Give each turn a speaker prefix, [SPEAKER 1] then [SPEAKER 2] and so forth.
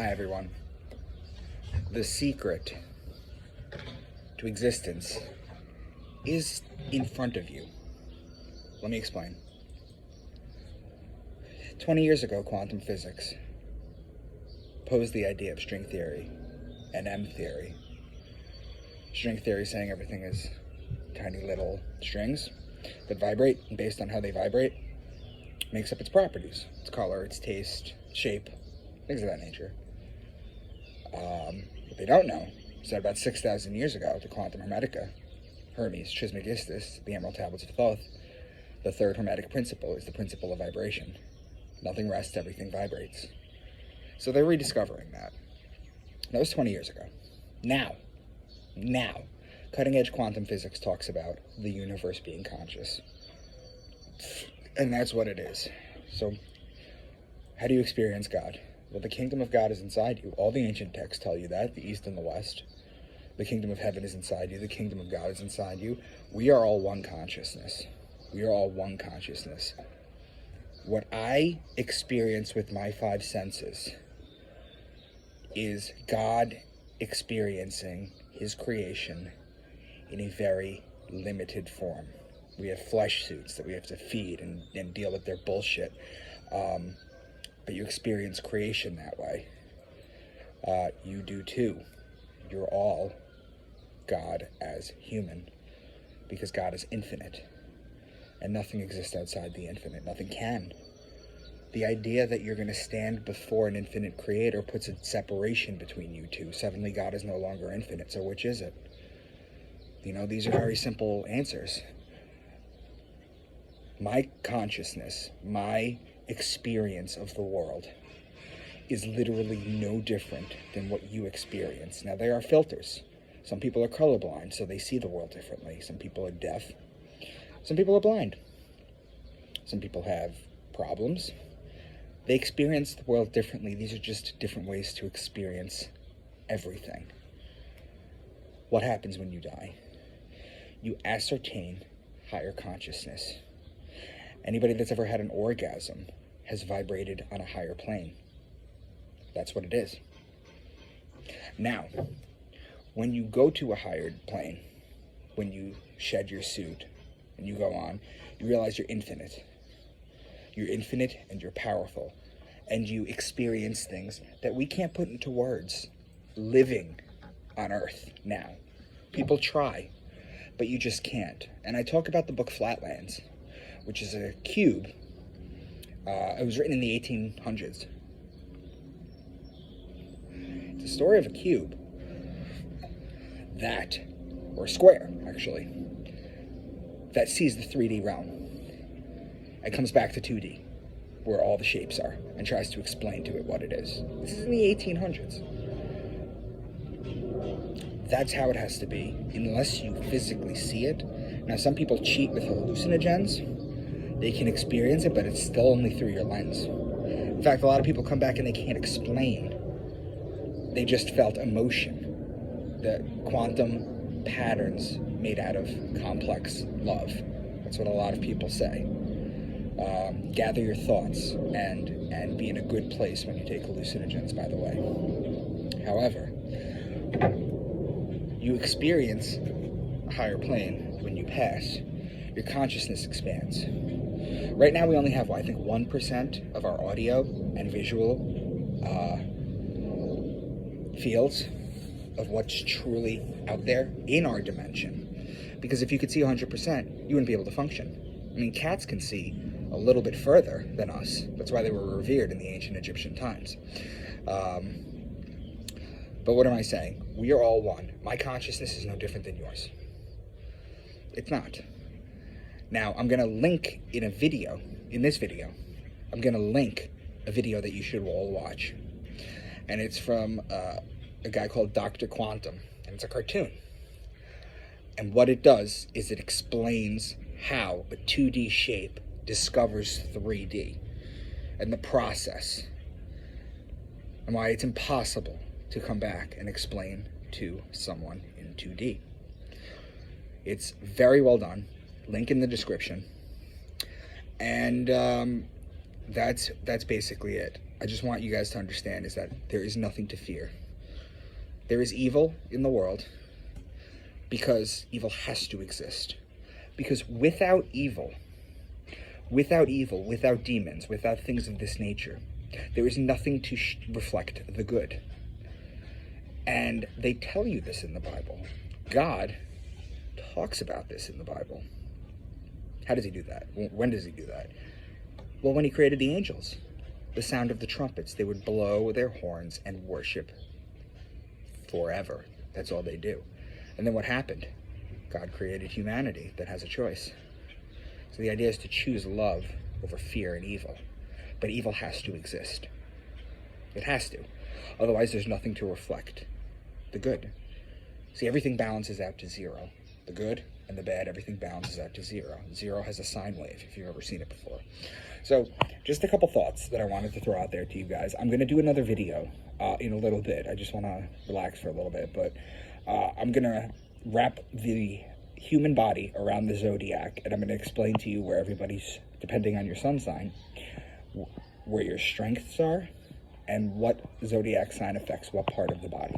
[SPEAKER 1] Hi everyone. The secret to existence is in front of you. Let me explain. 20 years ago, quantum physics posed the idea of string theory and M theory. String theory saying everything is tiny little strings that vibrate, and based on how they vibrate, makes up its properties, its color, its taste, shape, things of that nature. What they don't know is that about 6,000 years ago, the quantum hermetica, Hermes Trismegistus, the Emerald Tablets of Thoth, the third hermetic principle is the principle of vibration. Nothing rests, everything vibrates. So they're rediscovering that. That was 20 years ago. Now, cutting-edge quantum physics talks about the universe being conscious. And that's what it is. So, how do you experience God? Well, the kingdom of God is inside you. All the ancient texts tell you that, the East and the West. The kingdom of heaven is inside you. The kingdom of God is inside you. We are all one consciousness. We are all one consciousness. What I experience with my five senses is God experiencing his creation in a very limited form. We have flesh suits that we have to feed and deal with their bullshit. But you experience creation that way. You do too. You're all God as human, because God is infinite, and nothing exists outside the infinite. Nothing can. The idea that you're going to stand before an infinite creator puts a separation between you two. Suddenly God is no longer infinite, so which is it? These are very simple answers. My consciousness, my experience of the world is literally no different than what you experience. Now, there are filters. Some people are colorblind, so they see the world differently. Some people are deaf. Some people are blind. Some people have problems. They experience the world differently. These are just different ways to experience everything. What happens when you die? You ascertain higher consciousness. Anybody that's ever had an orgasm has vibrated on a higher plane. That's what it is. Now, when you go to a higher plane, when you shed your suit and you go on, you realize you're infinite. You're infinite and you're powerful. And you experience things that we can't put into words living on Earth now. People try, but you just can't. And I talk about the book Flatlands, which is a cube. It was written in the 1800s. It's a story of a cube or a square, actually, that sees the 3D realm and comes back to 2D, where all the shapes are, and tries to explain to it what it is. This is in the 1800s. That's how it has to be, unless you physically see it. Now, some people cheat with hallucinogens. They can experience it, but it's still only through your lens. In fact, a lot of people come back and they can't explain. They just felt emotion. The quantum patterns made out of complex love. That's what a lot of people say. Gather your thoughts and be in a good place when you take hallucinogens, by the way. However, you experience a higher plane when you pass. Your consciousness expands. Right now we only have, I think, 1% of our audio and visual fields of what's truly out there in our dimension. Because if you could see 100%, you wouldn't be able to function. I mean, cats can see a little bit further than us. That's why they were revered in the ancient Egyptian times. But what am I saying? We are all one. My consciousness is no different than yours. It's not. Now, I'm going to link in this video, I'm going to link a video that you should all watch. And it's from a guy called Dr. Quantum, and it's a cartoon. And what it does is it explains how a 2D shape discovers 3D, and the process, and why it's impossible to come back and explain to someone in 2D. It's very well done. Link in the description. And that's basically it. I just want you guys to understand is that there is nothing to fear. There is evil in the world because evil has to exist. Because without evil, without demons, without things of this nature, there is nothing to reflect the good. And they tell you this in the Bible. God talks about this in the Bible. How does he do that? When does he do that? Well, when he created the angels, the sound of the trumpets, they would blow their horns and worship forever. That's all they do. And then what happened? God created humanity that has a choice. So the idea is to choose love over fear and evil. But evil has to exist. It has to. Otherwise, there's nothing to reflect the good. See, everything balances out to zero. The good and the bad, everything balances out to zero. Zero has a sine wave, if you've ever seen it before. So, just a couple thoughts that I wanted to throw out there to you guys. I'm going to do another video in a little bit. I just want to relax for a little bit, but I'm going to wrap the human body around the zodiac, and I'm going to explain to you where everybody's, depending on your sun sign, where your strengths are, and what zodiac sign affects what part of the body.